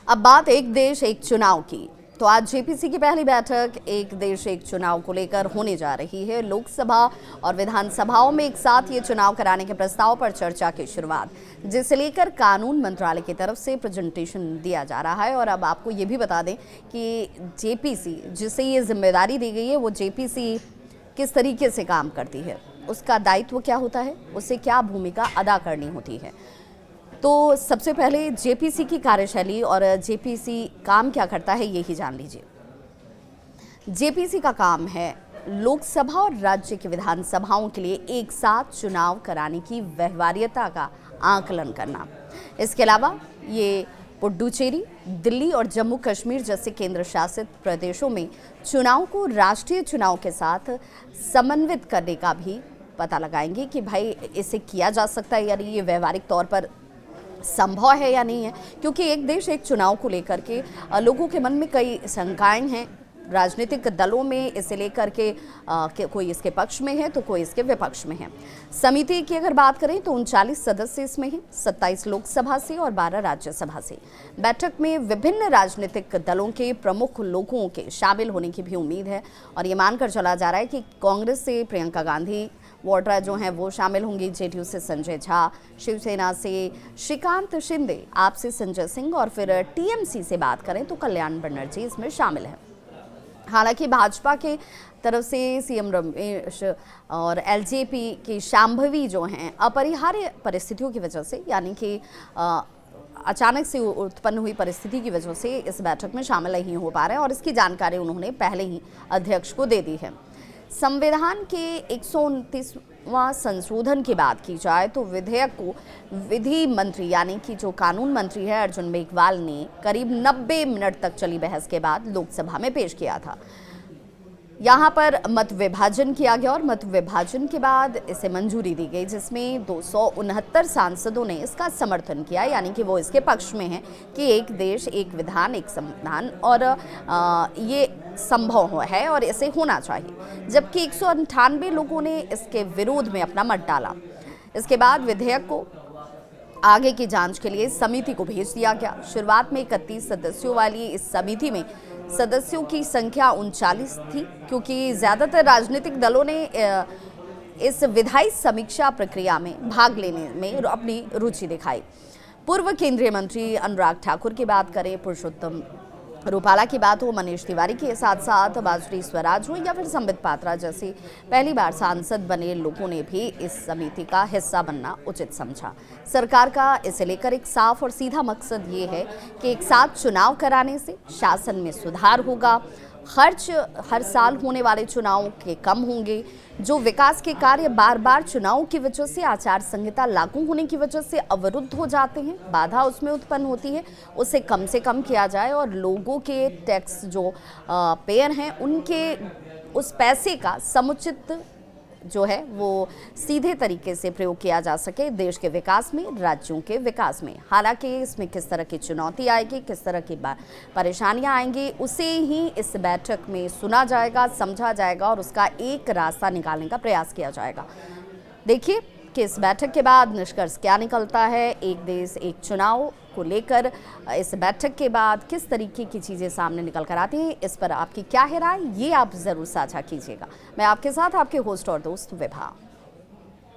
अब बात एक देश एक चुनाव की। तो आज जेपीसी की पहली बैठक एक देश एक चुनाव को लेकर होने जा रही है। लोकसभा और विधानसभाओं में एक साथ ये चुनाव कराने के प्रस्ताव पर चर्चा की शुरुआत, जिसे लेकर कानून मंत्रालय की तरफ से प्रेजेंटेशन दिया जा रहा है। और अब आपको ये भी बता दें कि जेपीसी जिसे ये जिम्मेदारी दी गई है, वो जेपीसी किस तरीके से काम करती है, उसका दायित्व क्या होता है, उसे क्या भूमिका अदा करनी होती है। तो सबसे पहले जेपीसी की कार्यशैली और जेपीसी काम क्या करता है, यही जान लीजिए। जेपीसी का काम है लोकसभा और राज्य की विधानसभाओं के लिए एक साथ चुनाव कराने की व्यवहार्यता का आकलन करना। इसके अलावा ये पुडुचेरी, दिल्ली और जम्मू कश्मीर जैसे केंद्र शासित प्रदेशों में चुनाव को राष्ट्रीय चुनाव के साथ समन्वित करने का भी पता लगाएंगे कि भाई इसे किया जा सकता है, यानी ये व्यवहारिक तौर पर संभव है या नहीं है। क्योंकि एक देश एक चुनाव को लेकर के लोगों के मन में कई शंकाएं हैं। राजनीतिक दलों में इसे लेकर के कोई इसके पक्ष में है तो कोई इसके विपक्ष में है। समिति की अगर बात करें तो 39 सदस्य इसमें हैं, 27 लोकसभा से और 12 राज्यसभा से। बैठक में विभिन्न राजनीतिक दलों के प्रमुख लोगों के शामिल होने की भी उम्मीद है। और ये मानकर चला जा रहा है कि कांग्रेस से प्रियंका गांधी वाड्रा जो हैं वो शामिल होंगी, जेडीयू से संजय झा, शिवसेना से श्रीकांत शिंदे, आप से संजय सिंह और फिर टीएमसी से बात करें तो कल्याण बनर्जी इसमें शामिल है। हालांकि भाजपा के तरफ से सीएम रमेश और एलजेपी की शांभवी जो हैं अपरिहार्य परिस्थितियों की वजह से, यानी कि अचानक से उत्पन्न हुई परिस्थिति की वजह से इस बैठक में शामिल नहीं हो पा रहे हैं और इसकी जानकारी उन्होंने पहले ही अध्यक्ष को दे दी है। संविधान के 129वां संशोधन की बात की जाए तो विधेयक को विधि मंत्री यानी कि जो कानून मंत्री है अर्जुन मेघवाल ने करीब 90 मिनट तक चली बहस के बाद लोकसभा में पेश किया था। यहाँ पर मत विभाजन किया गया और मत विभाजन के बाद इसे मंजूरी दी गई, जिसमें 269 सांसदों ने इसका समर्थन किया, यानी कि वो इसके पक्ष में है कि एक देश एक विधान एक संविधान और ये संभव है और इसे होना चाहिए। जबकि 198 लोगों ने इसके विरोध में अपना मत डाला। इसके बाद विधेयक को आगे की जांच के लिए समिति को भेज दिया गया। शुरुआत में 31 सदस्यों वाली इस समिति में सदस्यों की संख्या 39 थी, क्योंकि ज़्यादातर राजनीतिक दलों ने इस विधायी समीक्षा प्रक्रिया में भाग लेने में अपनी रुचि दिखाई। पूर्व केंद्रीय मंत्री अनुराग ठाकुर की बात करें, पुरुषोत्तम रूपाला की बात हो, मनीष तिवारी के साथ साथ बाजरी स्वराज हो या फिर संबित पात्रा जैसे पहली बार सांसद बने लोगों ने भी इस समिति का हिस्सा बनना उचित समझा। सरकार का इसे लेकर एक साफ और सीधा मकसद ये है कि एक साथ चुनाव कराने से शासन में सुधार होगा, खर्च हर साल होने वाले चुनाव के कम होंगे, जो विकास के कार्य बार बार चुनाव की वजह से आचार संहिता लागू होने की वजह से अवरुद्ध हो जाते हैं, बाधा उसमें उत्पन्न होती है, उसे कम से कम किया जाए और लोगों के टैक्स जो पेयर हैं उनके उस पैसे का समुचित जो है वो सीधे तरीके से प्रयोग किया जा सके देश के विकास में, राज्यों के विकास में। हालांकि इसमें किस तरह की चुनौती आएगी, किस तरह की परेशानियां आएंगी, उसे ही इस बैठक में सुना जाएगा, समझा जाएगा और उसका एक रास्ता निकालने का प्रयास किया जाएगा। देखिए कि इस बैठक के बाद निष्कर्ष क्या निकलता है। एक देश एक चुनाव को लेकर इस बैठक के बाद किस तरीके की चीज़ें सामने निकल कर आती हैं, इस पर आपकी क्या है राय, ये आप ज़रूर साझा कीजिएगा। मैं आपके साथ आपके होस्ट और दोस्त विभा।